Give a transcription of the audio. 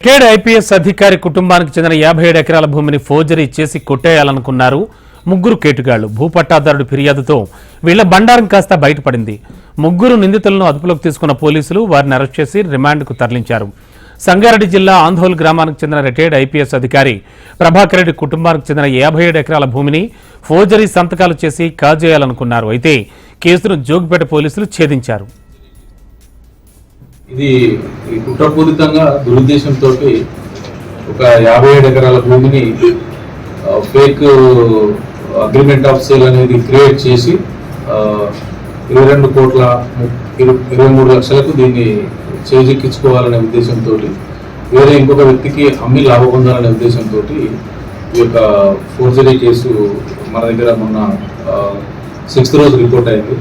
కేడ్ IPS అధికారి కుటుంబానికి చెందిన 57 ఎకరాల భూమిని ఫోర్జరీ చేసి కొట్టేయాలనుకున్నారు ముగ్గురు కేటుగాళ్లు. భూపట్టాదారుడి ఫిర్యాదుతో వీళ్ల బండారం కాస్త బయటపడింది. ముగ్గురు నిందితులను అదుపులోకి తీసుకున్న పోలీసులు వారిని అరెస్ట్ చేసి రిమాండ్కు తరలించారు. సంగారెడ్డి జిల్లా ఆంధోల్ గ్రామానికి చెందిన రిటైర్డ్ ఐపీఎస్ అధికారి ప్రభాకర్ రెడ్డి కుటుంబానికి చెందిన 57 ఎకరాల భూమిని ఫోర్జరీ సంతకాలు చేసి కాజేయాలనుకున్నారు. అయితే కేసును జోగిపేట పోలీసులు ఛేదించారు. ఇది కుట్రపూరితంగా దురుద్దేశంతో ఒక 57 ఎకరాల భూమిని ఫేక్ అగ్రిమెంట్ ఆఫ్ సేల్ అనేది క్రియేట్ చేసి 22,23 లక్షలకు దీన్ని చేజిక్కించుకోవాలనే ఉద్దేశంతో వేరే ఇంకొక వ్యక్తికి అమ్మి లాభ పొందాలనే ఉద్దేశంతో ఈ యొక్క ఫోర్జరీ కేసు మన దగ్గర మొన్న 6th రోజు రిపోర్ట్ అయింది.